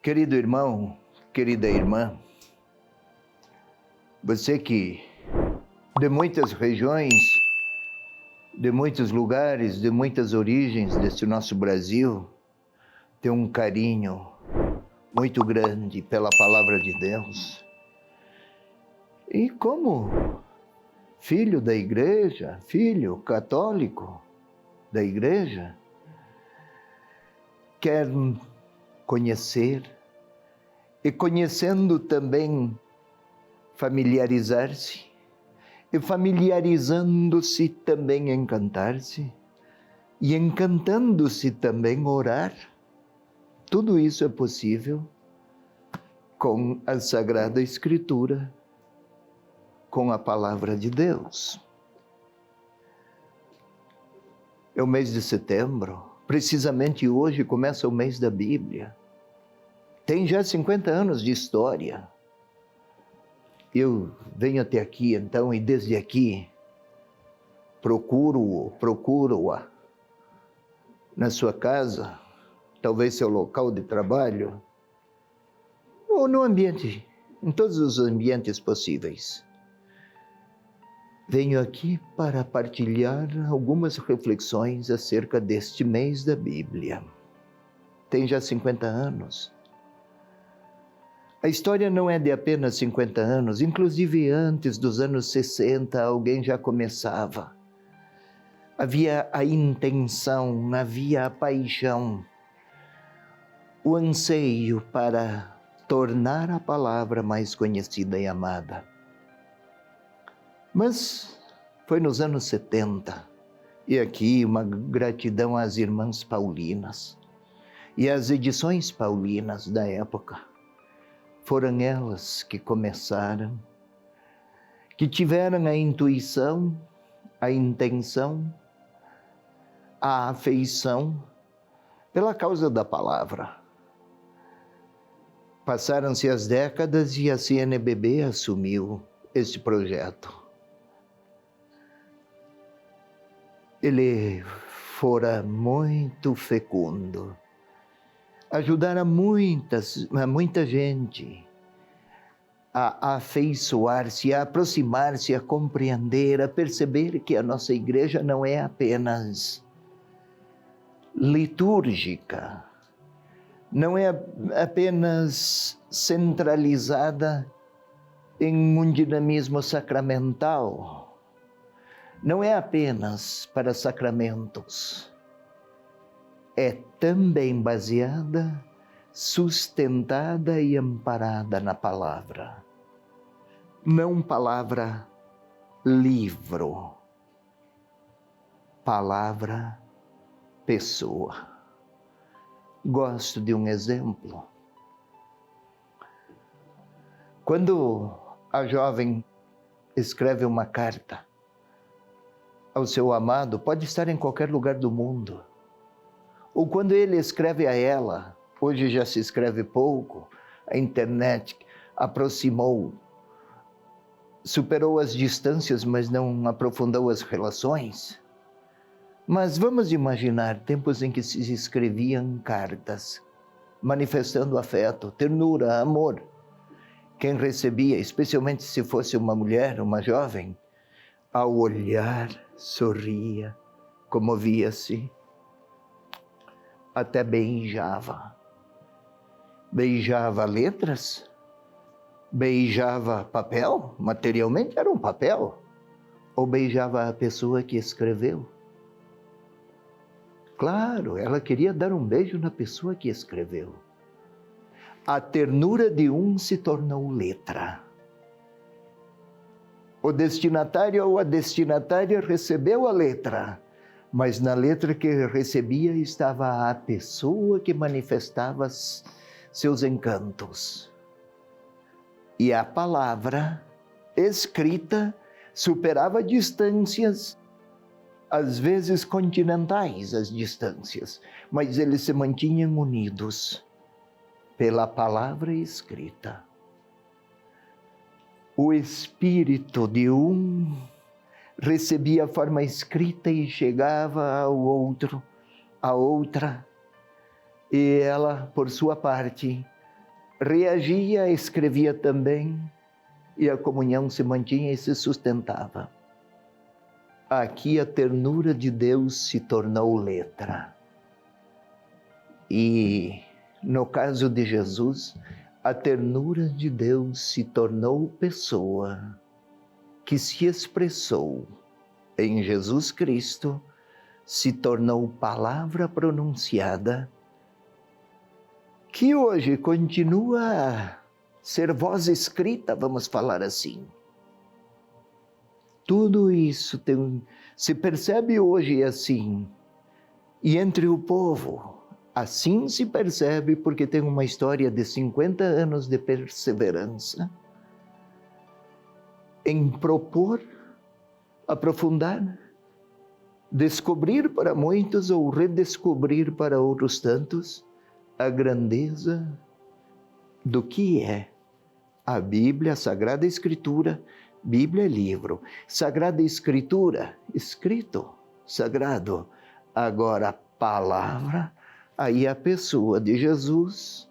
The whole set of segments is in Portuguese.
Querido irmão, querida irmã, você que de muitas regiões, de muitos lugares, de muitas origens deste nosso Brasil, tem um carinho muito grande pela palavra de Deus. E como filho da igreja, filho católico da igreja, quer conhecer e conhecendo também familiarizar-se e familiarizando-se também encantar-se e encantando-se também orar. Tudo isso é possível com a Sagrada Escritura, com a Palavra de Deus. É o mês de setembro, precisamente hoje começa o mês da Bíblia. Tem já 50 anos de história. Eu venho até aqui então e desde aqui procuro-a na sua casa, talvez seu local de trabalho, ou no ambiente, em todos os ambientes possíveis. Venho aqui para partilhar algumas reflexões acerca deste mês da Bíblia. Tem já 50 anos. A história não é de apenas 50 anos, inclusive antes dos anos 60 alguém já começava. Havia a intenção, havia a paixão, o anseio para tornar a palavra mais conhecida e amada. Mas foi nos anos 70, e aqui uma gratidão às irmãs paulinas e às edições paulinas da época. Foram elas que começaram, que tiveram a intuição, a intenção, a afeição pela causa da palavra. Passaram-se as décadas e a CNBB assumiu esse projeto. Ele fora muito fecundo. Ajudar a muita gente a afeiçoar-se, a aproximar-se, a compreender, a perceber que a nossa igreja não é apenas litúrgica, não é apenas centralizada em um dinamismo sacramental, não é apenas para sacramentos. É também baseada, sustentada e amparada na palavra. Não palavra livro, palavra pessoa. Gosto de um exemplo. Quando a jovem escreve uma carta ao seu amado, pode estar em qualquer lugar do mundo, ou quando ele escreve a ela, hoje já se escreve pouco, a internet aproximou, superou as distâncias, mas não aprofundou as relações. Mas vamos imaginar tempos em que se escreviam cartas, manifestando afeto, ternura, amor. Quem recebia, especialmente se fosse uma mulher, uma jovem, ao olhar, sorria, comovia-se, até beijava. Beijava letras, beijava papel, materialmente era um papel, ou beijava a pessoa que escreveu. Claro, ela queria dar um beijo na pessoa que escreveu. A ternura de um se tornou letra. O destinatário ou a destinatária recebeu a letra, mas na letra que recebia estava a pessoa que manifestava seus encantos. E a palavra escrita superava distâncias, às vezes continentais as distâncias, mas eles se mantinham unidos pela palavra escrita. O espírito de um recebia a forma escrita e chegava ao outro, a outra, e ela, por sua parte, reagia, escrevia também, e a comunhão se mantinha e se sustentava. Aqui a ternura de Deus se tornou letra. E, no caso de Jesus, a ternura de Deus se tornou pessoa, que se expressou em Jesus Cristo, se tornou palavra pronunciada, que hoje continua a ser voz escrita, vamos falar assim. Tudo isso se percebe hoje assim, e entre o povo, assim se percebe porque tem uma história de 50 anos de perseverança em propor, aprofundar, descobrir para muitos ou redescobrir para outros tantos a grandeza do que é a Bíblia, a Sagrada Escritura. Bíblia é livro, Sagrada Escritura, escrito, sagrado. Agora, palavra, aí a pessoa de Jesus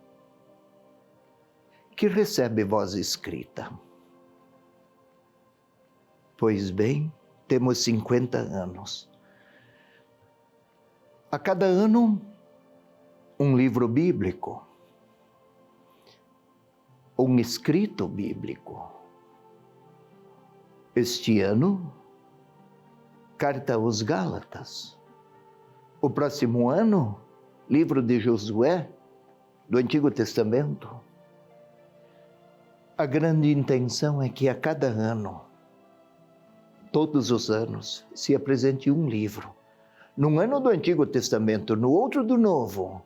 que recebe voz escrita. Pois bem, temos 50 anos. A cada ano, um livro bíblico, um escrito bíblico. Este ano, Carta aos Gálatas. O próximo ano, livro de Josué, do Antigo Testamento. A grande intenção é que a cada ano, todos os anos, se apresente um livro. Num ano do Antigo Testamento, no outro do Novo.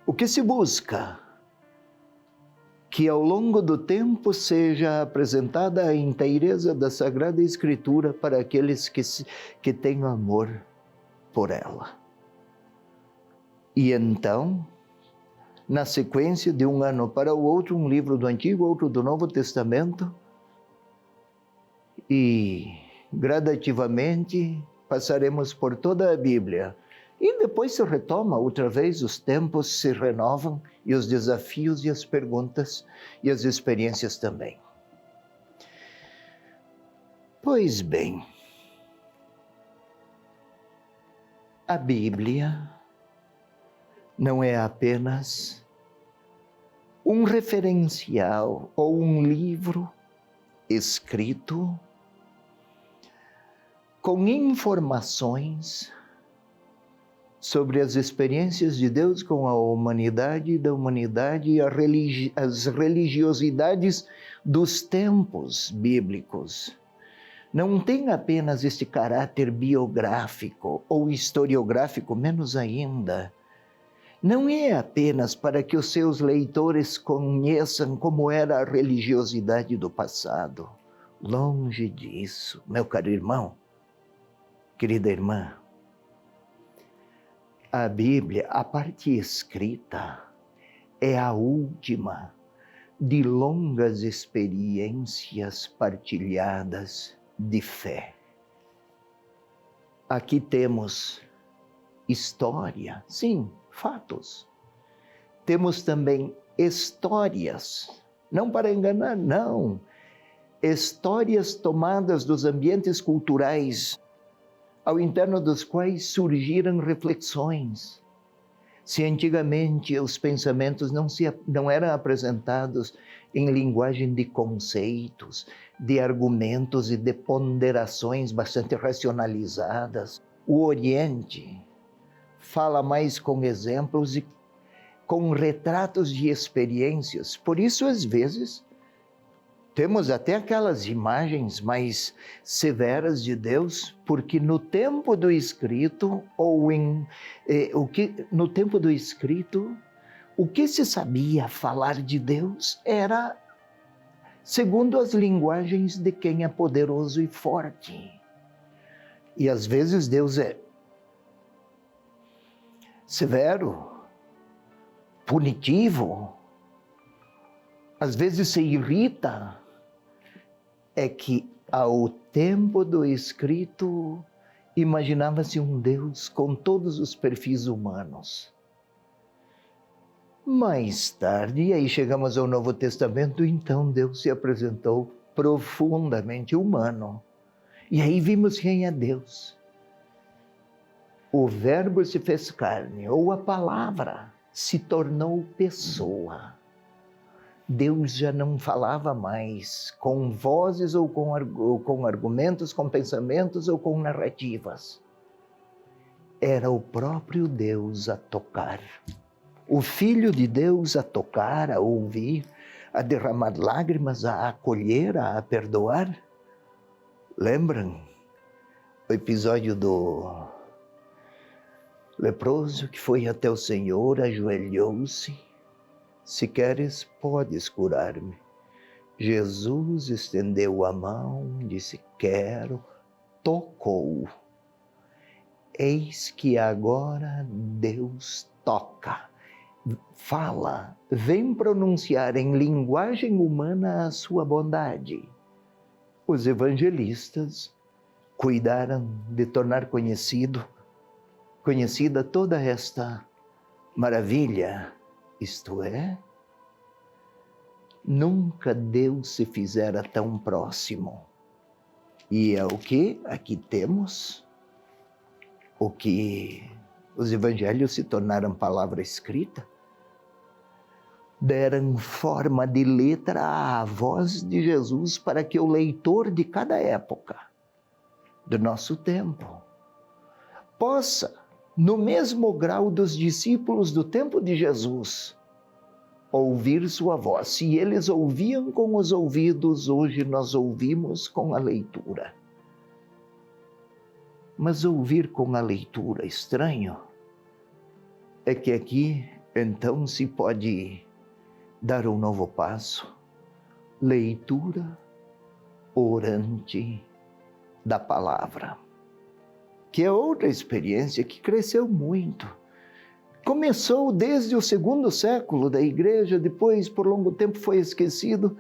O que se busca? Que ao longo do tempo seja apresentada a inteireza da Sagrada Escritura para aqueles que têm amor por ela. E então, na sequência de um ano para o outro, um livro do Antigo, outro do Novo Testamento, e gradativamente passaremos por toda a Bíblia. E depois se retoma outra vez, os tempos se renovam e os desafios e as perguntas e as experiências também. Pois bem, a Bíblia não é apenas um referencial ou um livro escrito com informações sobre as experiências de Deus com a humanidade, da humanidade e as religiosidades dos tempos bíblicos. Não tem apenas este caráter biográfico ou historiográfico, menos ainda. Não é apenas para que os seus leitores conheçam como era a religiosidade do passado. Longe disso, meu caro irmão, querida irmã. A Bíblia, a parte escrita, é a última de longas experiências partilhadas de fé. Aqui temos história, sim, fatos. Temos também histórias, não para enganar, não. Histórias tomadas dos ambientes culturais, ao interno dos quais surgiram reflexões. Se antigamente os pensamentos não eram apresentados em linguagem de conceitos, de argumentos e de ponderações bastante racionalizadas, o Oriente fala mais com exemplos e com retratos de experiências. Por isso, às vezes, temos até aquelas imagens mais severas de Deus, porque no tempo do escrito, no tempo do escrito, o que se sabia falar de Deus era segundo as linguagens de quem é poderoso e forte. E às vezes Deus é severo, punitivo, às vezes se irrita. É que Ao tempo do escrito, imaginava-se um Deus com todos os perfis humanos. Mais tarde, e aí chegamos ao Novo Testamento, então Deus se apresentou profundamente humano. E aí vimos quem é Deus. O Verbo se fez carne, ou a palavra se tornou pessoa. Deus já não falava mais com vozes ou com argumentos, com pensamentos ou com narrativas. Era o próprio Deus a tocar. O Filho de Deus a tocar, a ouvir, a derramar lágrimas, a acolher, a perdoar. Lembram o episódio do leproso que foi até o Senhor, ajoelhou-se? Se queres, podes curar-me. Jesus estendeu a mão, disse, quero, tocou. Eis que agora Deus toca, fala, vem pronunciar em linguagem humana a sua bondade. Os evangelistas cuidaram de tornar conhecida toda esta maravilha. Isto é, nunca Deus se fizera tão próximo. E é o que aqui temos, o que os evangelhos se tornaram palavra escrita, deram forma de letra à voz de Jesus para que o leitor de cada época do nosso tempo possa, no mesmo grau dos discípulos do tempo de Jesus, ouvir sua voz. Se eles ouviam com os ouvidos, hoje nós ouvimos com a leitura. Mas ouvir com a leitura, estranho, é que aqui, então, se pode dar um novo passo. Leitura orante da palavra. Que é outra experiência que cresceu muito. Começou desde o 2º século da igreja, depois por longo tempo foi esquecido.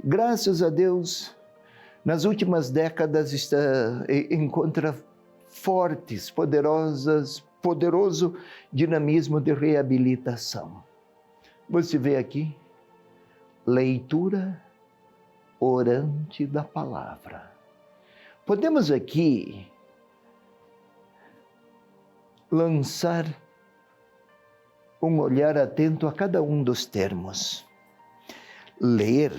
Graças a Deus, nas últimas décadas encontra poderoso dinamismo de reabilitação. Você vê aqui, leitura orante da palavra. Podemos aqui lançar um olhar atento a cada um dos termos. Ler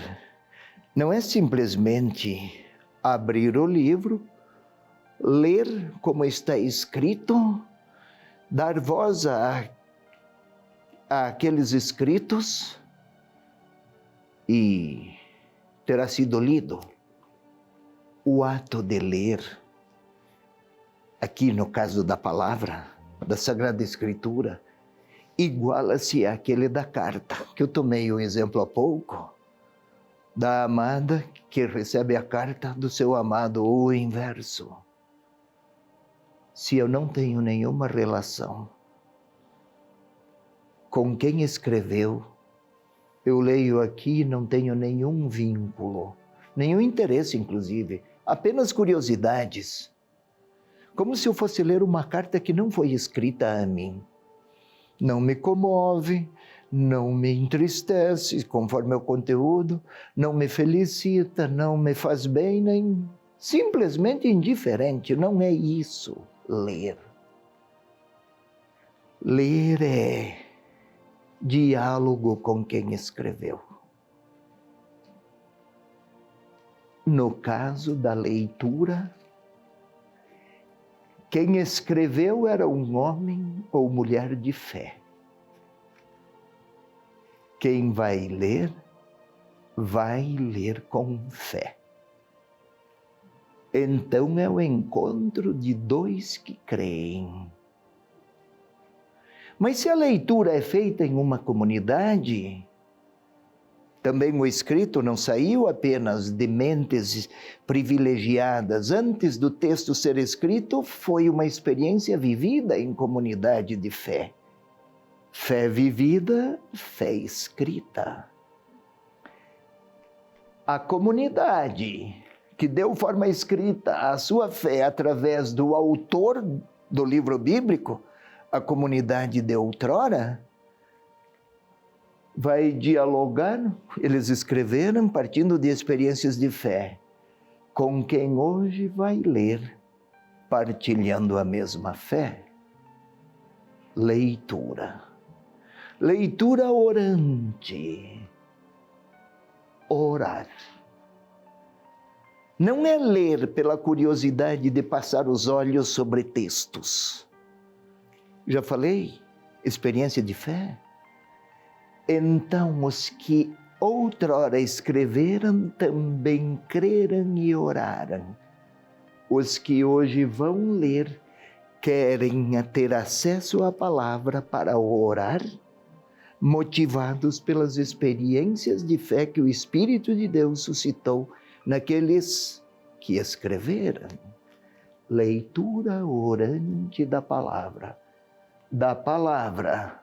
não é simplesmente abrir o livro, ler como está escrito, dar voz àqueles escritos e terá sido lido. O ato de ler, aqui no caso da palavra, da Sagrada Escritura, iguala-se àquele da carta, que eu tomei um exemplo há pouco, da amada que recebe a carta do seu amado, ou o inverso. Se eu não tenho nenhuma relação com quem escreveu, eu leio aqui e não tenho nenhum vínculo, nenhum interesse, inclusive, apenas curiosidades. Como se eu fosse ler uma carta que não foi escrita a mim. Não me comove, não me entristece conforme o conteúdo, não me felicita, não me faz bem, nem simplesmente indiferente. Não é isso ler. Ler é diálogo com quem escreveu. No caso da leitura, quem escreveu era um homem ou mulher de fé. Quem vai ler com fé. Então é o encontro de dois que creem. Mas se a leitura é feita em uma comunidade, também o escrito não saiu apenas de mentes privilegiadas. Antes do texto ser escrito, foi uma experiência vivida em comunidade de fé. Fé vivida, fé escrita. A comunidade que deu forma escrita à sua fé através do autor do livro bíblico, a comunidade de outrora, vai dialogar, eles escreveram partindo de experiências de fé, com quem hoje vai ler, partilhando a mesma fé. Leitura. Leitura orante. Orar. Não é ler pela curiosidade de passar os olhos sobre textos. Já falei, experiência de fé. Então, os que outrora escreveram também creram e oraram. Os que hoje vão ler querem ter acesso à palavra para orar, motivados pelas experiências de fé que o Espírito de Deus suscitou naqueles que escreveram. Leitura orante da palavra. Da palavra.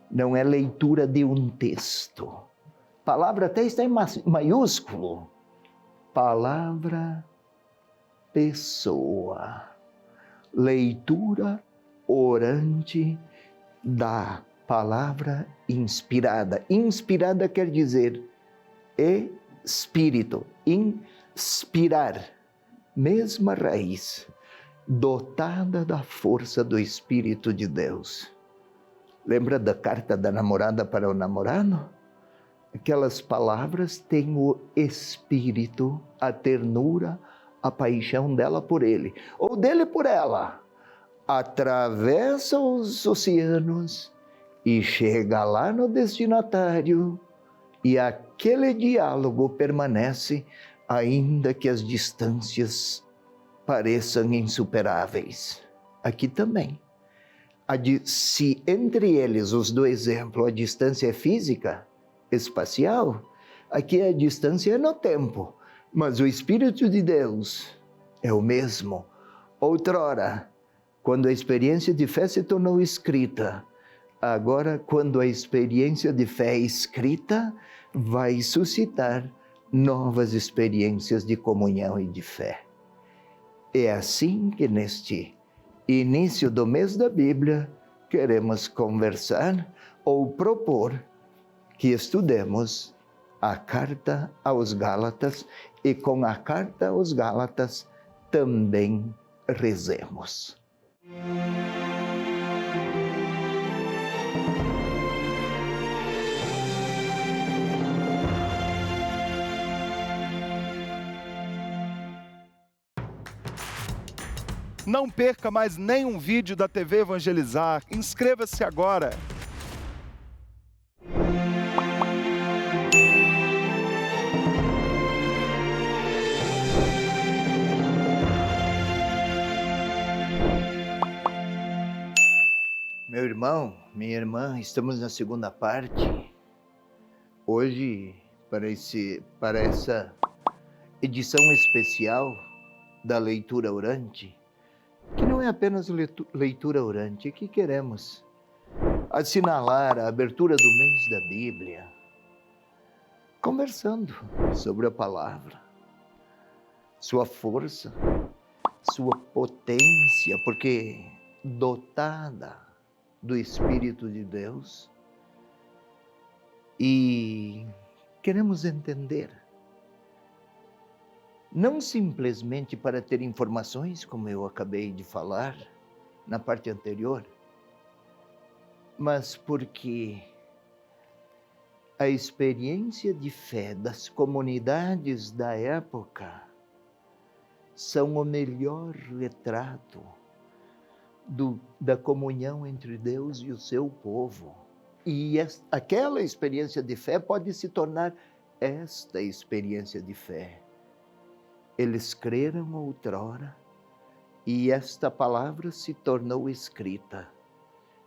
Não é leitura de um texto. Palavra até está em maiúsculo. Palavra, pessoa. Leitura orante da palavra inspirada. Inspirada quer dizer espírito. Inspirar. Mesma raiz. Dotada da força do Espírito de Deus. Lembra da carta da namorada para o namorado? Aquelas palavras têm o espírito, a ternura, a paixão dela por ele, ou dele por ela. Atravessa os oceanos e chega lá no destinatário, e aquele diálogo permanece, ainda que as distâncias pareçam insuperáveis. Aqui também. Se entre eles, os do exemplo, a distância é física, espacial, aqui a distância é no tempo, mas o Espírito de Deus é o mesmo. Outrora, quando a experiência de fé se tornou escrita, agora, quando a experiência de fé é escrita, vai suscitar novas experiências de comunhão e de fé. É assim que neste início do mês da Bíblia, queremos conversar ou propor que estudemos a carta aos Gálatas e com a carta aos Gálatas também rezemos. Não perca mais nenhum vídeo da TV Evangelizar. Inscreva-se agora. Meu irmão, minha irmã, estamos na segunda parte. Hoje, para essa edição especial da leitura orante, que não é apenas leitura orante, que queremos assinalar a abertura do mês da Bíblia, conversando sobre a palavra, sua força, sua potência, porque dotada do Espírito de Deus, e queremos entender, não simplesmente para ter informações, como eu acabei de falar na parte anterior, mas porque a experiência de fé das comunidades da época são o melhor retrato da comunhão entre Deus e o seu povo. E aquela experiência de fé pode se tornar esta experiência de fé. Eles creram outrora e esta palavra se tornou escrita.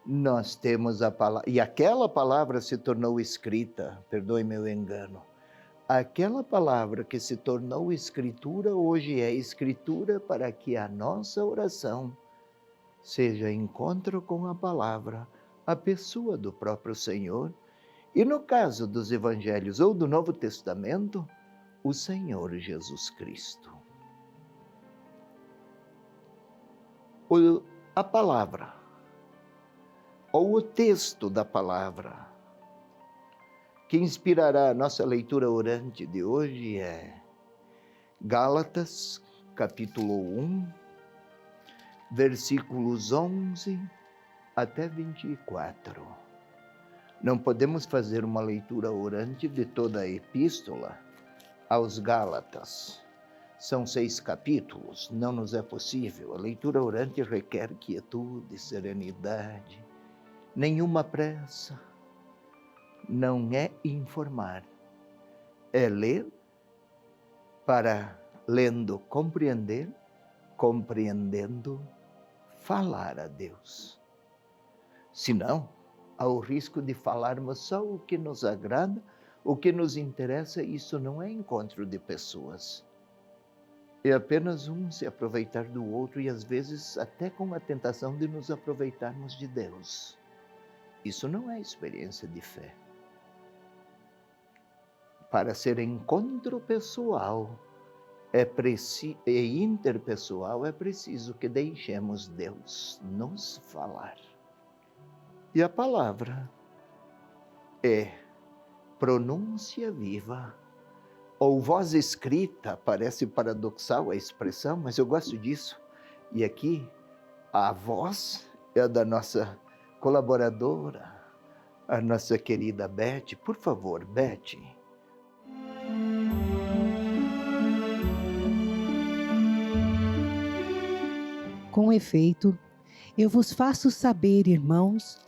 Nós temos a palavra, e aquela palavra se tornou escrita, perdoe meu engano. Aquela palavra que se tornou escritura, hoje é escritura para que a nossa oração seja encontro com a palavra, a pessoa do próprio Senhor, e no caso dos evangelhos ou do Novo Testamento, o Senhor Jesus Cristo. a palavra, ou o texto da palavra, que inspirará a nossa leitura orante de hoje é Gálatas, capítulo 1, versículos 11 até 24. Não podemos fazer uma leitura orante de toda a epístola aos Gálatas. São 6 capítulos, não nos é possível. A leitura orante requer quietude, serenidade, nenhuma pressa. Não é informar, é ler para, lendo, compreender, compreendendo, falar a Deus. Senão, há o risco de falarmos só o que nos agrada, o que nos interessa, e isso não é encontro de pessoas. É apenas um se aproveitar do outro e às vezes até com a tentação de nos aproveitarmos de Deus. Isso não é experiência de fé. Para ser encontro pessoal e interpessoal, é preciso que deixemos Deus nos falar. E a palavra é pronúncia viva, ou voz escrita. Parece paradoxal a expressão, mas eu gosto disso. E aqui, a voz é a da nossa colaboradora, a nossa querida Beth. Por favor, Beth. Com efeito, eu vos faço saber, irmãos,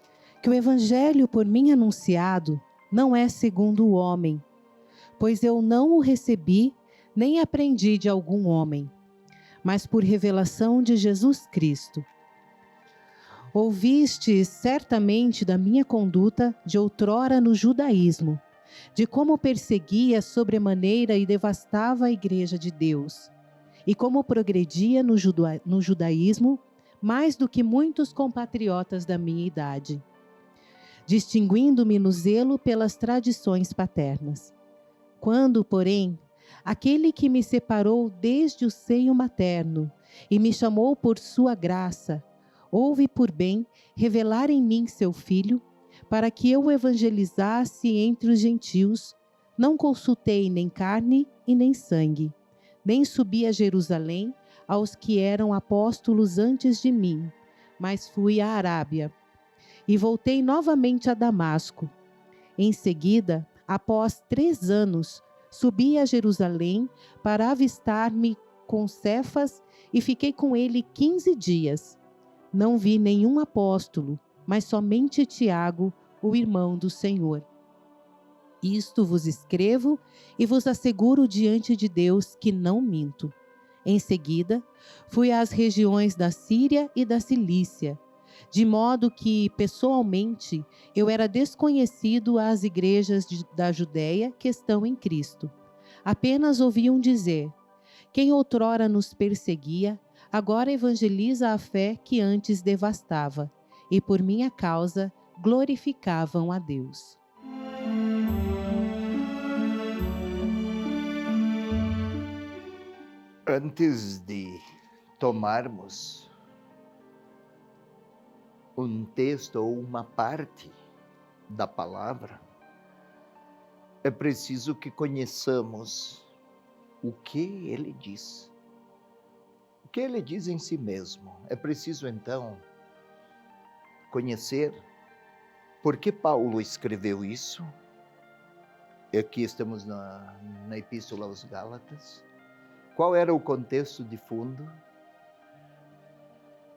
que o evangelho por mim anunciado não é segundo o homem, pois eu não o recebi nem aprendi de algum homem, mas por revelação de Jesus Cristo. Ouvistes certamente da minha conduta de outrora no judaísmo, de como perseguia sobremaneira e devastava a igreja de Deus, e como progredia no judaísmo mais do que muitos compatriotas da minha idade, distinguindo-me no zelo pelas tradições paternas. Quando, porém, aquele que me separou desde o seio materno e me chamou por sua graça, houve por bem revelar em mim seu Filho, para que eu o evangelizasse entre os gentios, não consultei nem carne e nem sangue, nem subi a Jerusalém aos que eram apóstolos antes de mim, mas fui à Arábia. E voltei novamente a Damasco. Em seguida, após 3 anos, subi a Jerusalém para avistar-me com Cefas e fiquei com ele 15 dias. Não vi nenhum apóstolo, mas somente Tiago, o irmão do Senhor. Isto vos escrevo e vos asseguro diante de Deus que não minto. Em seguida, fui às regiões da Síria e da Cilícia, de modo que, pessoalmente, eu era desconhecido às igrejas da Judéia que estão em Cristo. Apenas ouviam dizer: quem outrora nos perseguia, agora evangeliza a fé que antes devastava, e por minha causa glorificavam a Deus. Antes de tomarmos um texto ou uma parte da palavra, é preciso que conheçamos o que ele diz. O que ele diz em si mesmo. É preciso, então, conhecer por que Paulo escreveu isso. Aqui estamos na Epístola aos Gálatas. Qual era o contexto de fundo?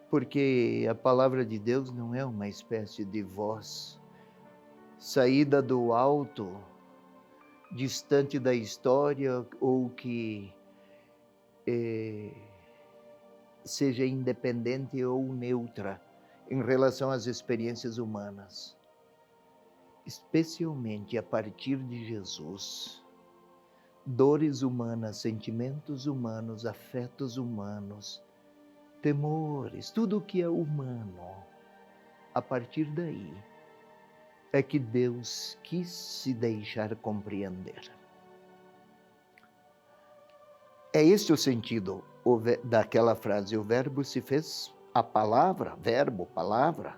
Porque a palavra de Deus não é uma espécie de voz saída do alto, distante da história, ou que seja independente ou neutra em relação às experiências humanas. Especialmente a partir de Jesus, dores humanas, sentimentos humanos, afetos humanos, temores, tudo o que é humano, a partir daí é que Deus quis se deixar compreender. É este o sentido daquela frase: o Verbo se fez a palavra, verbo, palavra,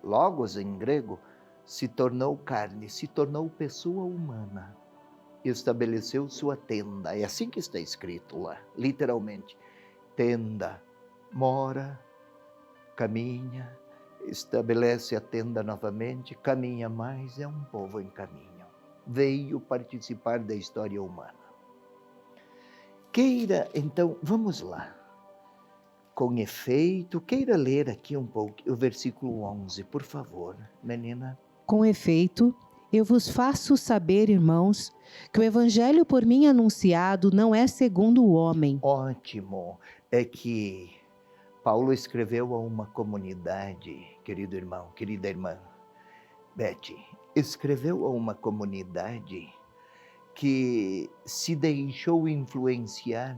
logos em grego, se tornou carne, se tornou pessoa humana. Estabeleceu sua tenda. É assim que está escrito lá, literalmente. Tenda, mora, caminha, estabelece a tenda novamente, caminha mais, é um povo em caminho. Veio participar da história humana. Queira, então, vamos lá. Com efeito, queira ler aqui um pouco o versículo 11, por favor, menina. Com efeito, eu vos faço saber, irmãos, que o evangelho por mim anunciado não é segundo o homem. Ótimo. É que Paulo escreveu a uma comunidade, querido irmão, querida irmã, Beth, escreveu a uma comunidade que se deixou influenciar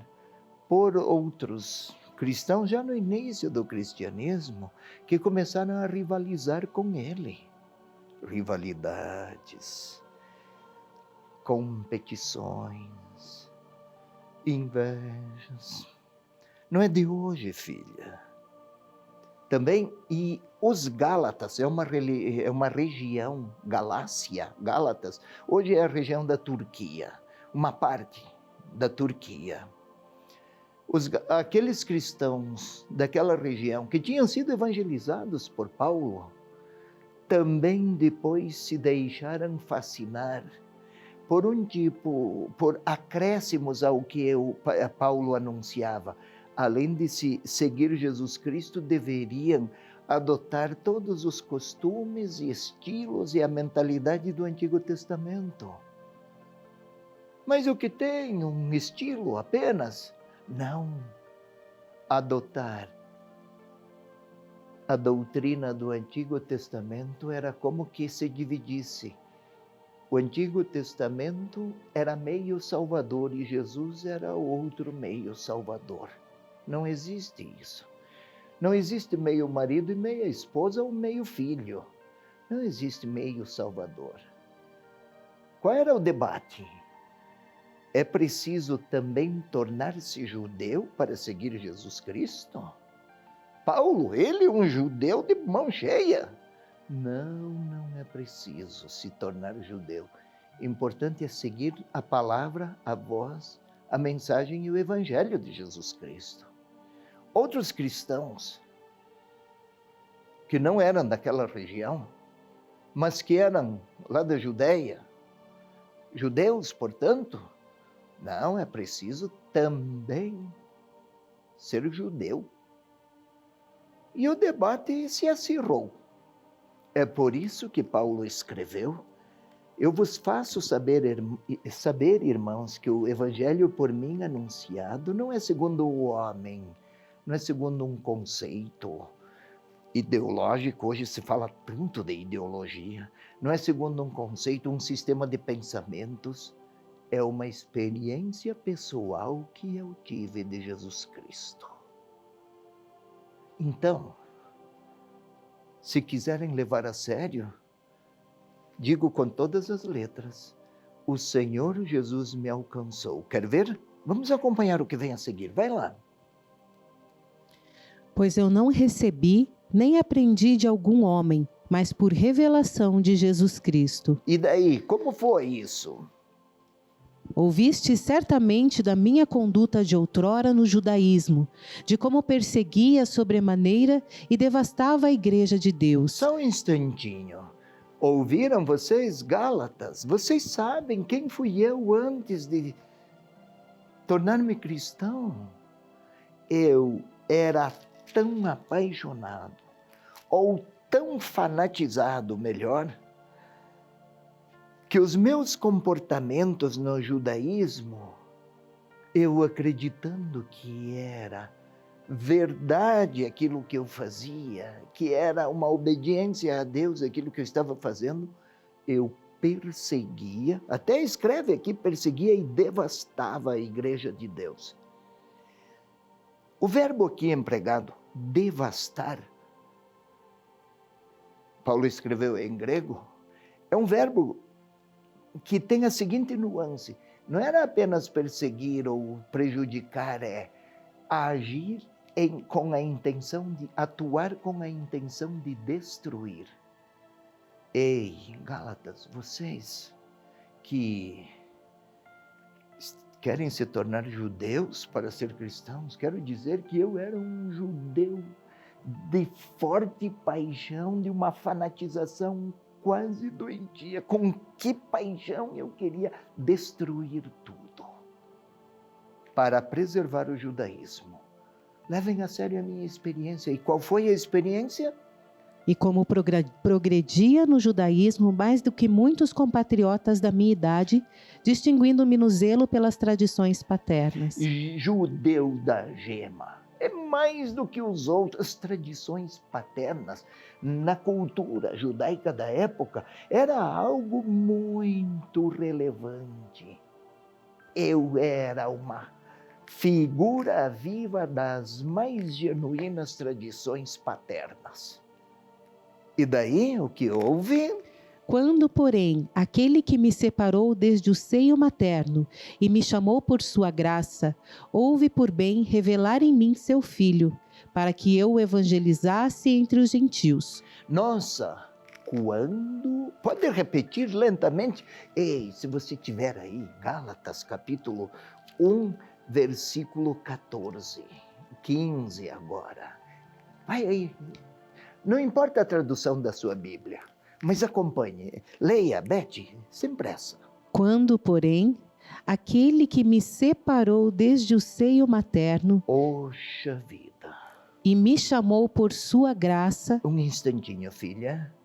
por outros cristãos já no início do cristianismo, que começaram a rivalizar com ele. Rivalidades, competições, invejas. Não é de hoje, filha. Também, e os Gálatas, é uma região, Galácia, Gálatas, hoje é a região da Turquia, uma parte da Turquia. Aqueles cristãos daquela região que tinham sido evangelizados por Paulo, também depois se deixaram fascinar por acréscimos ao que Paulo anunciava. Além de seguir Jesus Cristo, deveriam adotar todos os costumes e estilos e a mentalidade do Antigo Testamento. Mas o que tem? Um estilo apenas? Não. Adotar a doutrina do Antigo Testamento era como que se dividisse. O Antigo Testamento era meio salvador e Jesus era outro meio salvador. Não existe isso. Não existe meio marido e meia esposa ou meio filho. Não existe meio salvador. Qual era o debate? É preciso também tornar-se judeu para seguir Jesus Cristo? Paulo, ele um judeu de mão cheia. Não é preciso se tornar judeu. Importante é seguir a palavra, a voz, a mensagem e o evangelho de Jesus Cristo. Outros cristãos que não eram daquela região, mas que eram lá da Judéia, judeus, portanto, não, é preciso também ser judeu. E o debate se acirrou. É por isso que Paulo escreveu: eu vos faço saber, irmãos, que o evangelho por mim anunciado não é segundo o homem, não é segundo um conceito ideológico. Hoje se fala tanto de ideologia. Não é segundo um conceito, um sistema de pensamentos. É uma experiência pessoal que eu tive de Jesus Cristo. Então, se quiserem levar a sério, digo com todas as letras: o Senhor Jesus me alcançou. Quer ver? Vamos acompanhar o que vem a seguir. Vai lá. Pois eu não recebi nem aprendi de algum homem, mas por revelação de Jesus Cristo. E daí, como foi isso? Ouviste certamente da minha conduta de outrora no judaísmo, de como perseguia sobremaneira e devastava a igreja de Deus. Só um instantinho. Ouviram vocês, Gálatas? Vocês sabem quem fui eu antes de tornar-me cristão? Eu era tão apaixonado, ou tão fanatizado, melhor, que os meus comportamentos no judaísmo, eu acreditando que era verdade aquilo que eu fazia, que era uma obediência a Deus aquilo que eu estava fazendo, eu perseguia, até escreve aqui, perseguia e devastava a igreja de Deus. O verbo aqui empregado, devastar, Paulo escreveu em grego, é um verbo que tem a seguinte nuance: não era apenas perseguir ou prejudicar, é agir com a intenção de atuar com a intenção de destruir. Ei, Gálatas, vocês que querem se tornar judeus para ser cristãos, quero dizer que eu era um judeu de forte paixão, de uma fanatização quase doentia. Com que paixão eu queria destruir tudo para preservar o judaísmo. Levem a sério a minha experiência. E qual foi a experiência? E como progredia no judaísmo mais do que muitos compatriotas da minha idade, distinguindo-me no zelo pelas tradições paternas. Judeu da gema. É mais do que as outras tradições paternas. Na cultura judaica da época, era algo muito relevante. Eu era uma figura viva das mais genuínas tradições paternas. E daí, o que houve? Quando, porém, aquele que me separou desde o seio materno e me chamou por sua graça, houve por bem revelar em mim seu Filho, para que eu o evangelizasse entre os gentios. Nossa, quando... Pode repetir lentamente? Ei, se você tiver aí, Gálatas capítulo 1, versículo 14, 15 agora. Vai aí. Não importa a tradução da sua Bíblia, mas acompanhe. Leia, Beth, sem pressa. Quando, porém, aquele que me separou desde o seio materno Poxa vida. e me chamou por sua graça, Um instantinho, filha.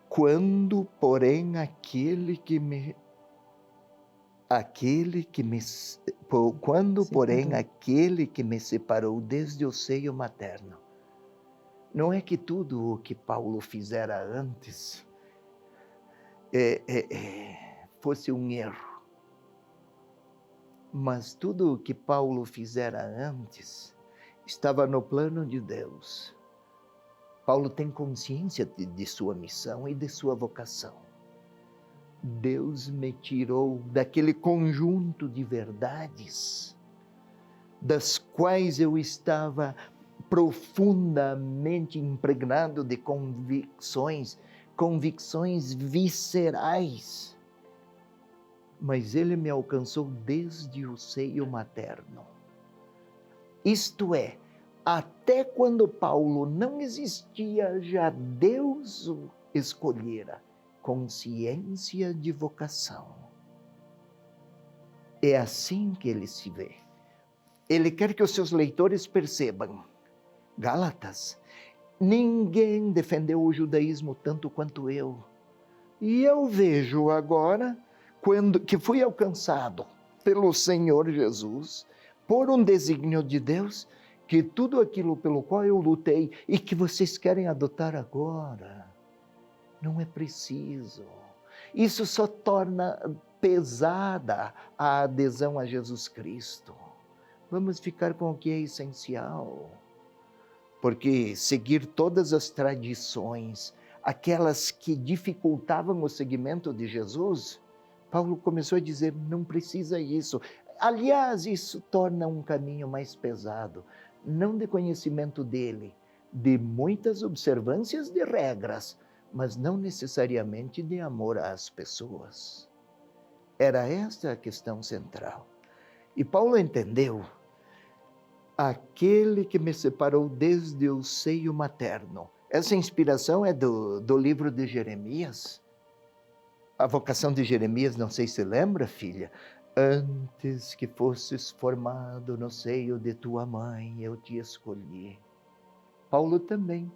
Quando, porém, aquele que me separou desde o seio materno. Não é que tudo o que Paulo fizera antes fosse um erro. Mas tudo o que Paulo fizera antes estava no plano de Deus. Paulo tem consciência de sua missão e de sua vocação. Deus me tirou daquele conjunto de verdades, das quais eu estava profundamente impregnado de convicções viscerais. Mas Ele me alcançou desde o seio materno. Isto é, até quando Paulo não existia, já Deus o escolhera. Consciência de vocação. É assim que ele se vê. Ele quer que os seus leitores percebam. Gálatas, ninguém defendeu o judaísmo tanto quanto eu. E eu vejo agora, que fui alcançado pelo Senhor Jesus, por um desígnio de Deus, que tudo aquilo pelo qual eu lutei e que vocês querem adotar agora, não é preciso. Isso só torna pesada a adesão a Jesus Cristo. Vamos ficar com o que é essencial. Porque seguir todas as tradições, aquelas que dificultavam o seguimento de Jesus, Paulo começou a dizer, não precisa isso. Aliás, isso torna um caminho mais pesado, não de conhecimento dele, de muitas observâncias de regras, mas não necessariamente de amor às pessoas. Era esta a questão central. E Paulo entendeu, aquele que me separou desde o seio materno. Essa inspiração é do livro de Jeremias. A vocação de Jeremias, não sei se lembra, filha. Antes que fosses formado no seio de tua mãe, eu te escolhi. Paulo também,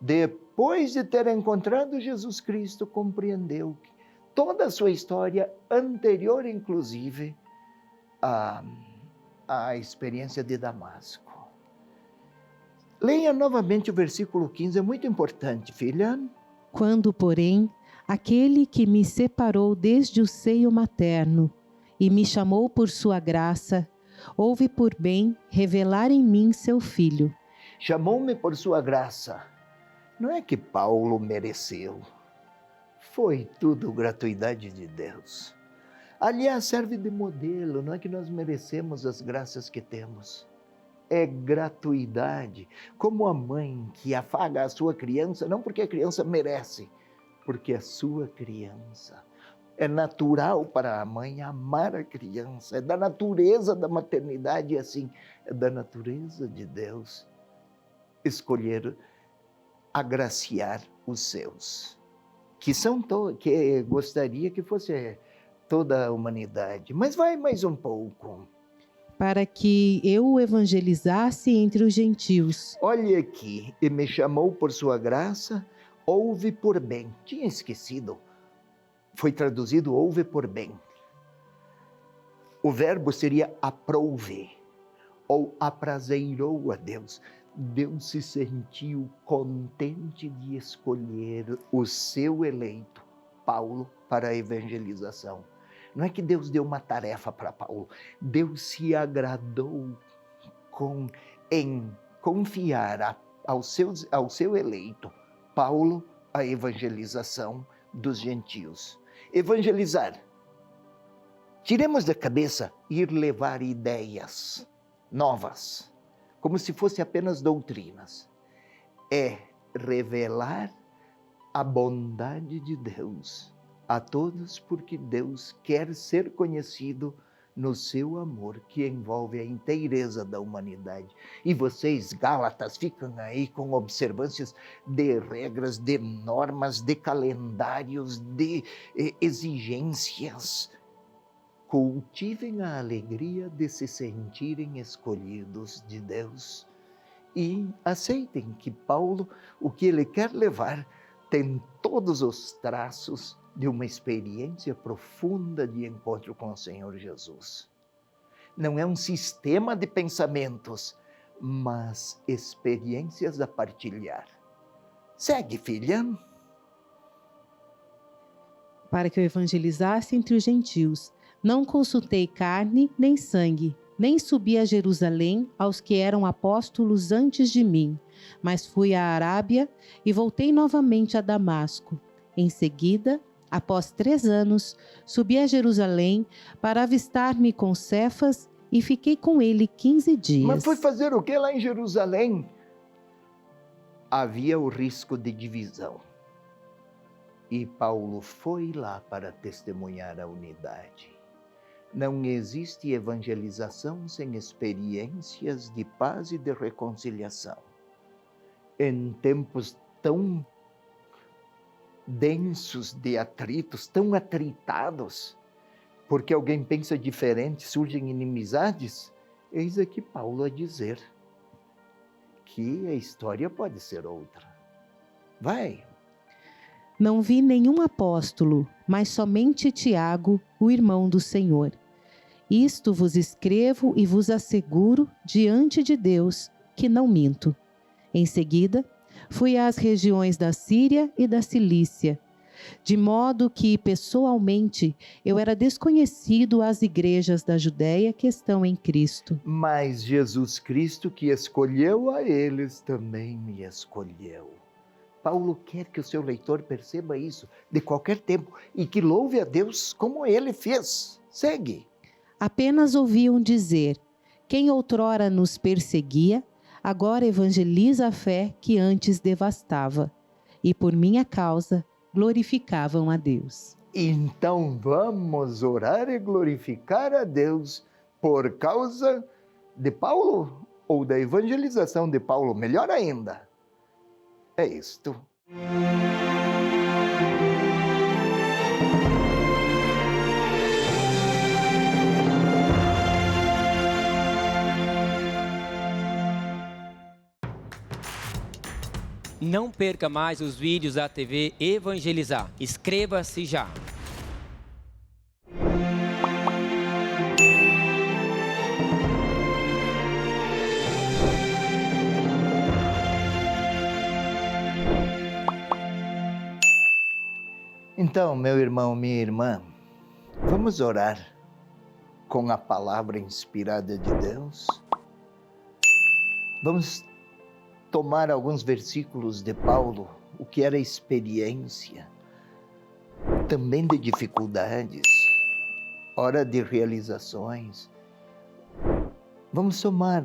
depois de ter encontrado Jesus Cristo, compreendeu que toda a sua história anterior, inclusive, a experiência de Damasco. Leia novamente o versículo 15, é muito importante, filha. Quando, porém, aquele que me separou desde o seio materno e me chamou por sua graça, houve por bem revelar em mim seu Filho. Chamou-me por sua graça. Não é que Paulo mereceu. Foi tudo gratuidade de Deus. Aliás, serve de modelo, não é que nós merecemos as graças que temos. é gratuidade. Como a mãe que afaga a sua criança, não porque a criança merece, porque é sua criança. É natural para a mãe amar a criança, é da natureza da maternidade, assim, é da natureza de Deus escolher agraciar os seus, que gostaria que fosse toda a humanidade, mas vai mais um pouco. Para que eu o evangelizasse entre os gentios. Olhe aqui, e me chamou por sua graça, ouve por bem. Tinha esquecido. Foi traduzido ouve por bem. O verbo seria aprouve, ou aprazeirou a Deus. Deus se sentiu contente de escolher o seu eleito, Paulo, para a evangelização. Não é que Deus deu uma tarefa para Paulo. Deus se agradou em confiar ao seu eleito, Paulo, a evangelização dos gentios. Evangelizar. Tiremos da cabeça ir levar ideias novas, como se fosse apenas doutrinas. É revelar a bondade de Deus a todos, porque Deus quer ser conhecido no seu amor, que envolve a inteireza da humanidade. E vocês, Gálatas, ficam aí com observâncias de regras, de normas, de calendários, de exigências. Cultivem a alegria de se sentirem escolhidos de Deus e aceitem que Paulo, o que ele quer levar, tem todos os traços de uma experiência profunda de encontro com o Senhor Jesus. Não é um sistema de pensamentos, mas experiências a partilhar. Segue, filha. Para que eu evangelizasse entre os gentios, não consultei carne nem sangue, nem subi a Jerusalém aos que eram apóstolos antes de mim, mas fui à Arábia e voltei novamente a Damasco. Em seguida, após 3 anos, subi a Jerusalém para avistar-me com Cefas e fiquei com ele 15 dias. Mas foi fazer o que lá em Jerusalém? Havia o risco de divisão. E Paulo foi lá para testemunhar a unidade. Não existe evangelização sem experiências de paz e de reconciliação. Em tempos tão densos de atritos, tão atritados, porque alguém pensa diferente, surgem inimizades, eis aqui Paulo a dizer que a história pode ser outra. Vai. Não vi nenhum apóstolo, mas somente Tiago, o irmão do Senhor. Isto vos escrevo e vos asseguro diante de Deus que não minto. Em seguida, fui às regiões da Síria e da Cilícia, de modo que, pessoalmente, eu era desconhecido às igrejas da Judéia que estão em Cristo. Mas Jesus Cristo, que escolheu a eles, também me escolheu. Paulo quer que o seu leitor perceba isso de qualquer tempo e que louve a Deus como ele fez. Segue. Apenas ouviam dizer: quem outrora nos perseguia, agora evangeliza a fé que antes devastava, e por minha causa glorificavam a Deus. Então vamos orar e glorificar a Deus por causa de Paulo ou da evangelização de Paulo, melhor ainda. É isto. Não perca mais os vídeos da TV Evangelizar. Inscreva-se já! Então, meu irmão, minha irmã, vamos orar com a palavra inspirada de Deus. Vamos tomar alguns versículos de Paulo, o que era experiência, também de dificuldades, hora de realizações. Vamos tomar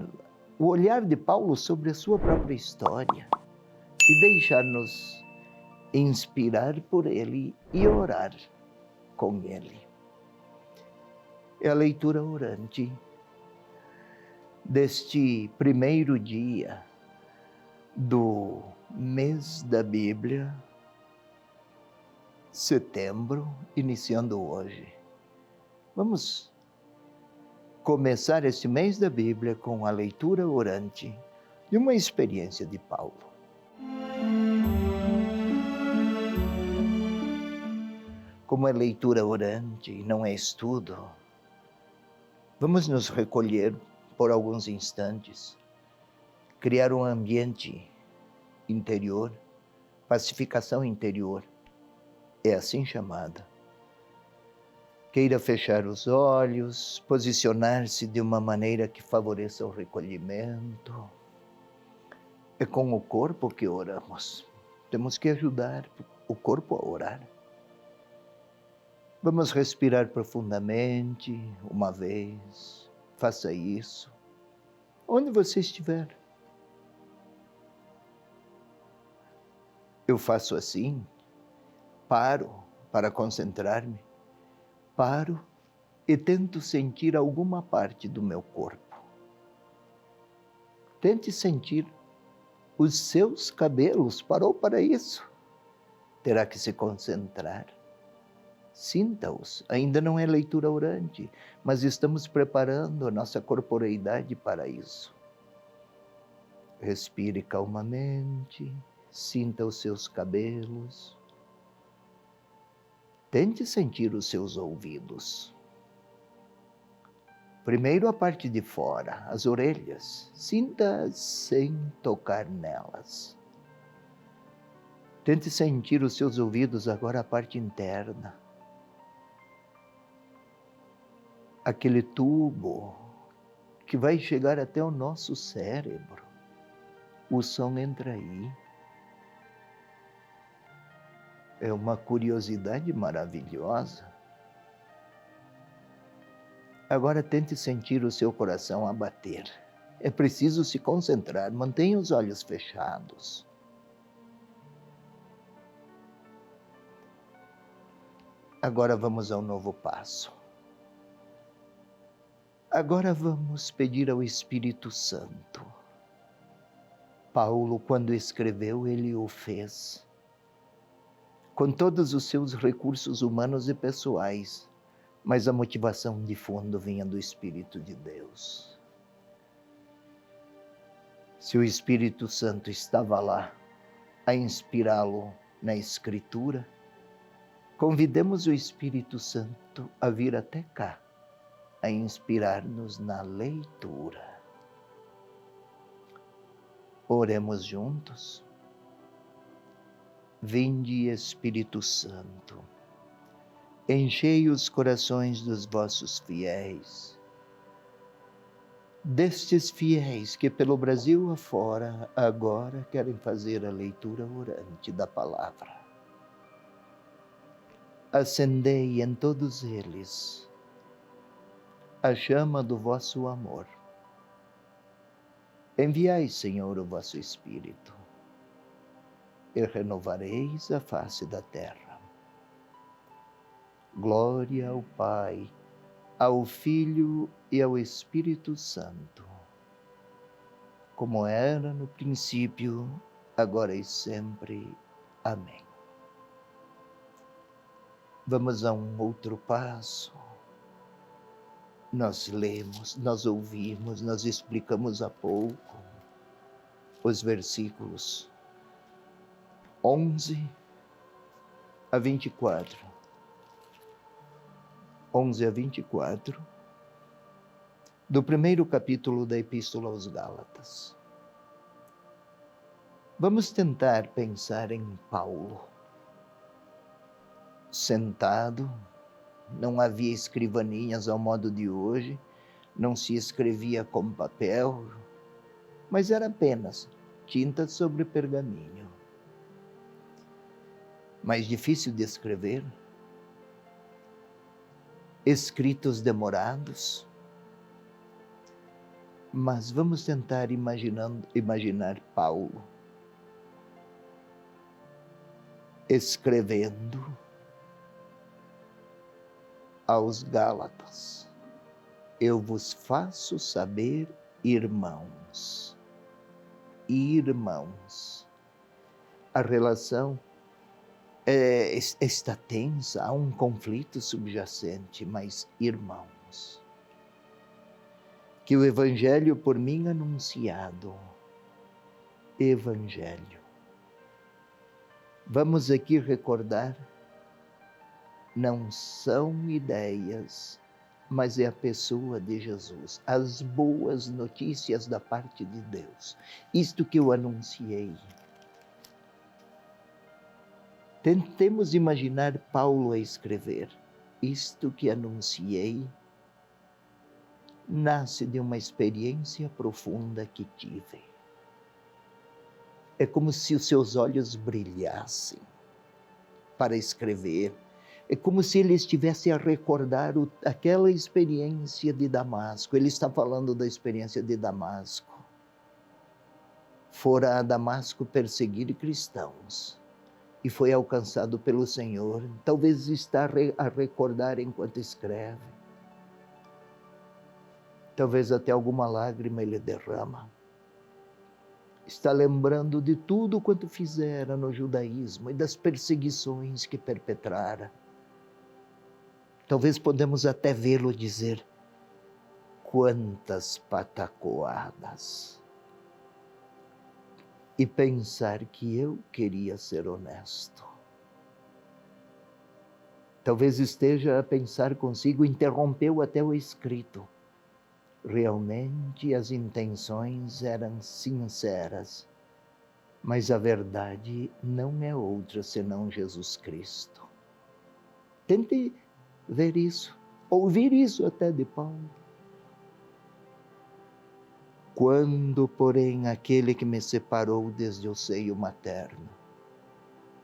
o olhar de Paulo sobre a sua própria história e deixar-nos inspirar por ele e orar com ele. É a leitura orante deste primeiro dia do mês da Bíblia, setembro, iniciando hoje. Vamos começar este mês da Bíblia com a leitura orante de uma experiência de Paulo. Como é leitura orante e não é estudo, vamos nos recolher por alguns instantes, criar um ambiente interior, pacificação interior, é assim chamada. Queira fechar os olhos, posicionar-se de uma maneira que favoreça o recolhimento. É com o corpo que oramos. Temos que ajudar o corpo a orar. Vamos respirar profundamente, uma vez. Faça isso. Onde você estiver. Eu faço assim, paro para concentrar-me, paro e tento sentir alguma parte do meu corpo. Tente sentir os seus cabelos. Parou para isso? Terá que se concentrar. Sinta-os. Ainda não é leitura orante, mas estamos preparando a nossa corporeidade para isso. Respire calmamente, sinta os seus cabelos. Tente sentir os seus ouvidos. Primeiro a parte de fora, as orelhas. Sinta-as sem tocar nelas. Tente sentir os seus ouvidos, agora a parte interna. Aquele tubo que vai chegar até o nosso cérebro. O som entra aí. É uma curiosidade maravilhosa. Agora tente sentir o seu coração a bater. É preciso se concentrar, mantenha os olhos fechados. Agora vamos ao novo passo. Agora vamos pedir ao Espírito Santo. Paulo, quando escreveu, ele o fez com todos os seus recursos humanos e pessoais, mas a motivação de fundo vinha do Espírito de Deus. Se o Espírito Santo estava lá a inspirá-lo na Escritura, convidemos o Espírito Santo a vir até cá, a inspirar-nos na leitura. Oremos juntos. Vinde, Espírito Santo, enchei os corações dos vossos fiéis, destes fiéis que pelo Brasil afora agora querem fazer a leitura orante da palavra. Acendei em todos eles a chama do vosso amor. Enviai, Senhor, o vosso Espírito, e renovareis a face da terra. Glória ao Pai, ao Filho e ao Espírito Santo, como era no princípio, agora e sempre. Amém. Vamos a um outro passo. Nós lemos, nós ouvimos, nós explicamos há pouco os versículos 11 a 24. 11 a 24 do primeiro capítulo da Epístola aos Gálatas. Vamos tentar pensar em Paulo. Sentado, não havia escrivaninhas ao modo de hoje, não se escrevia com papel, mas era apenas tinta sobre pergaminho. Mais difícil de escrever, escritos demorados, Mas vamos tentar imaginar Paulo escrevendo aos Gálatas: eu vos faço saber, irmãos. A relação está tensa, há um conflito subjacente, mas irmãos, que o Evangelho por mim anunciado, Evangelho. Vamos aqui recordar, não são ideias, mas é a pessoa de Jesus, as boas notícias da parte de Deus. Isto que eu anunciei. Tentemos imaginar Paulo a escrever. Isto que anunciei nasce de uma experiência profunda que tive. É como se os seus olhos brilhassem para escrever. É como se ele estivesse a recordar aquela experiência de Damasco. Ele está falando da experiência de Damasco. Fora a Damasco perseguir cristãos e foi alcançado pelo Senhor. Talvez está a recordar enquanto escreve. Talvez até alguma lágrima ele derrama. Está lembrando de tudo quanto fizera no judaísmo e das perseguições que perpetrara. Talvez podemos até vê-lo dizer: quantas patacoadas! E pensar que eu queria ser honesto. Talvez esteja a pensar consigo, interrompeu até o escrito. Realmente as intenções eram sinceras, mas a verdade não é outra senão Jesus Cristo. Tente ver isso, ouvir isso até de Paulo. Quando, porém, aquele que me separou desde o seio materno.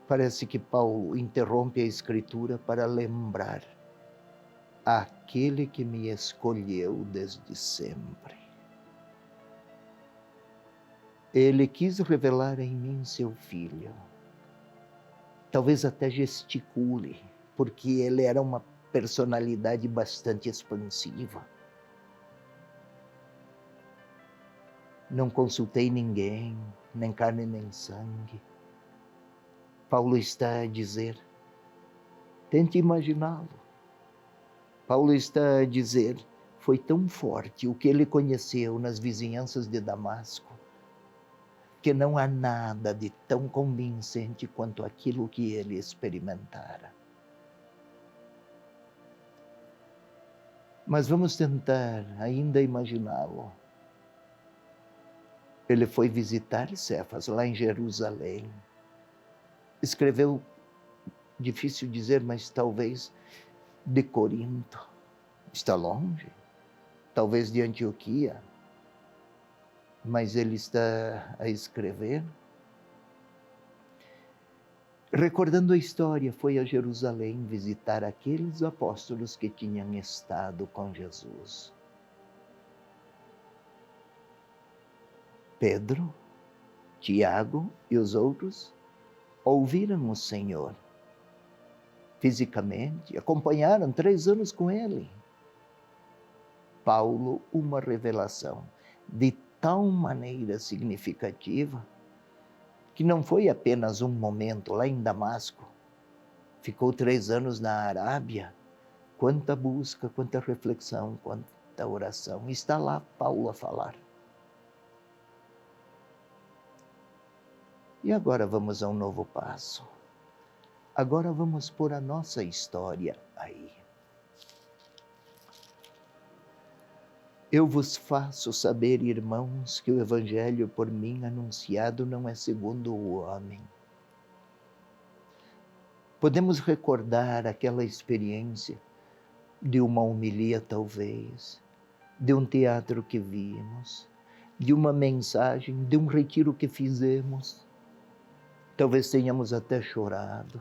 Parece que Paulo interrompe a Escritura para lembrar aquele que me escolheu desde sempre. Ele quis revelar em mim seu Filho. Talvez até gesticule, porque ele era uma personalidade bastante expansiva. Não consultei ninguém, nem carne nem sangue. Paulo está a dizer, tente imaginá-lo. Paulo está a dizer, foi tão forte o que ele conheceu nas vizinhanças de Damasco, que não há nada de tão convincente quanto aquilo que ele experimentara. Mas vamos tentar ainda imaginá-lo. Ele foi visitar Cefas, lá em Jerusalém. Escreveu, difícil dizer, mas talvez de Corinto. Está longe. Talvez de Antioquia. Mas ele está a escrever. Recordando a história, foi a Jerusalém visitar aqueles apóstolos que tinham estado com Jesus. Pedro, Tiago e os outros ouviram o Senhor fisicamente, acompanharam 3 anos com ele. Paulo, uma revelação de tal maneira significativa que não foi apenas um momento lá em Damasco. Ficou 3 anos na Arábia. Quanta busca, quanta reflexão, quanta oração. Está lá Paulo a falar. E agora vamos a um novo passo. Agora vamos pôr a nossa história aí. Eu vos faço saber, irmãos, que o Evangelho por mim anunciado não é segundo o homem. Podemos recordar aquela experiência de uma homilia, talvez, de um teatro que vimos, de uma mensagem, de um retiro que fizemos. Talvez tenhamos até chorado.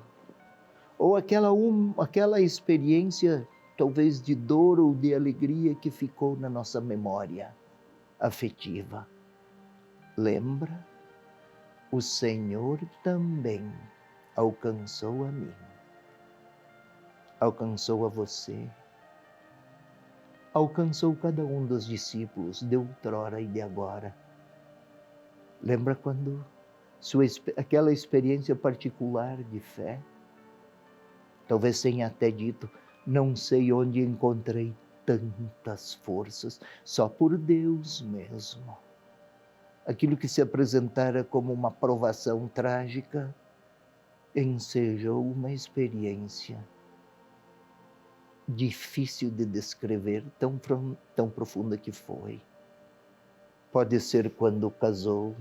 Ou aquela experiência, talvez de dor ou de alegria que ficou na nossa memória. afetiva. Lembra? O Senhor também alcançou a mim, alcançou a você, alcançou cada um dos discípulos de outrora e de agora. Lembra quando aquela experiência particular de fé? Talvez tenha até dito, não sei onde encontrei tantas forças, só por Deus mesmo. Aquilo que se apresentara como uma provação trágica, ensejou uma experiência difícil de descrever, tão profunda que foi. Pode ser quando casou,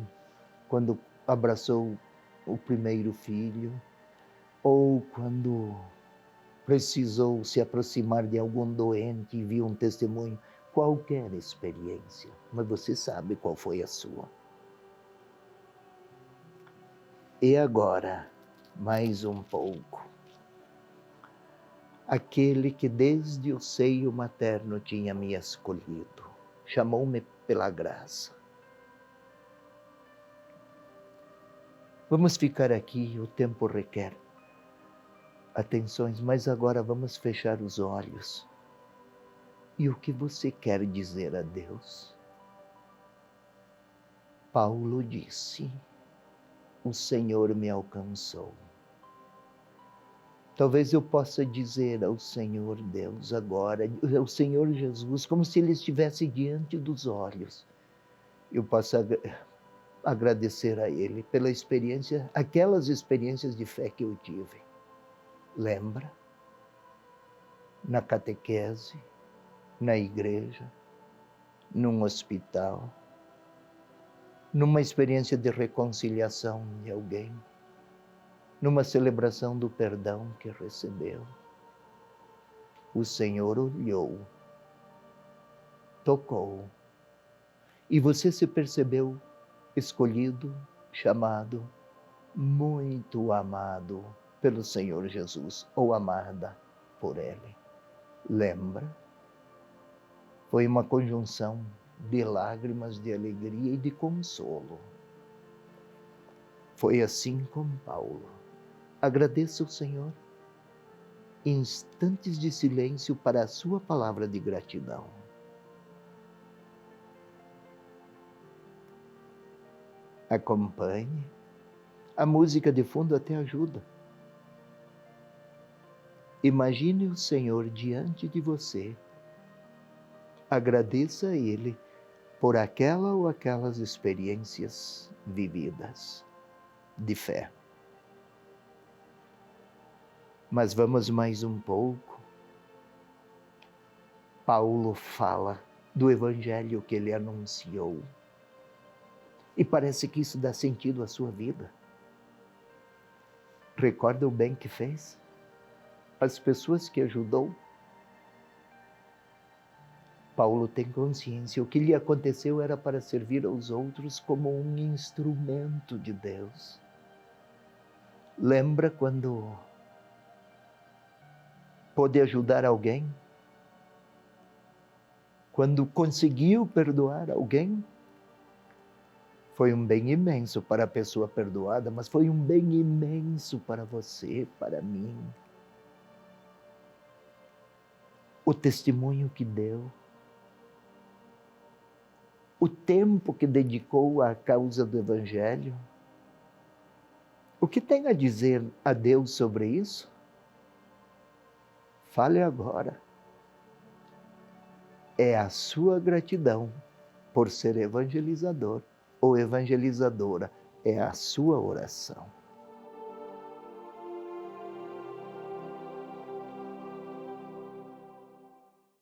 quando abraçou o primeiro filho, ou quando precisou se aproximar de algum doente e viu um testemunho. Qualquer experiência, mas você sabe qual foi a sua. E agora, mais um pouco. Aquele que desde o seio materno tinha me escolhido, chamou-me pela graça. Vamos ficar aqui, o tempo requer atenções, mas agora vamos fechar os olhos. E o que você quer dizer a Deus? Paulo disse, o Senhor me alcançou. Talvez eu possa dizer ao Senhor Deus agora, ao Senhor Jesus, como se Ele estivesse diante dos olhos. Eu posso agradecer a Ele pela experiência, aquelas experiências de fé que eu tive. Lembra? Na catequese, na igreja, num hospital, numa experiência de reconciliação de alguém, numa celebração do perdão que recebeu. O Senhor olhou, tocou, e você se percebeu escolhido, chamado, muito amado pelo Senhor Jesus, ou amada por Ele. Lembra? Foi uma conjunção de lágrimas, de alegria e de consolo. Foi assim com Paulo. Agradeça ao Senhor. Instantes de silêncio para a sua palavra de gratidão. Acompanhe. A música de fundo até ajuda. Imagine o Senhor diante de você. Agradeça a Ele por aquela ou aquelas experiências vividas de fé. Mas vamos mais um pouco. Paulo fala do evangelho que ele anunciou. E parece que isso dá sentido à sua vida. Recorda o bem que fez? As pessoas que ajudou? Paulo tem consciência, o que lhe aconteceu era para servir aos outros como um instrumento de Deus. Lembra quando pôde ajudar alguém? Quando conseguiu perdoar alguém? Foi um bem imenso para a pessoa perdoada, mas foi um bem imenso para você, para mim. O testemunho que deu, o tempo que dedicou à causa do Evangelho. O que tem a dizer a Deus sobre isso? Fale agora. É a sua gratidão por ser evangelizador ou evangelizadora. É a sua oração.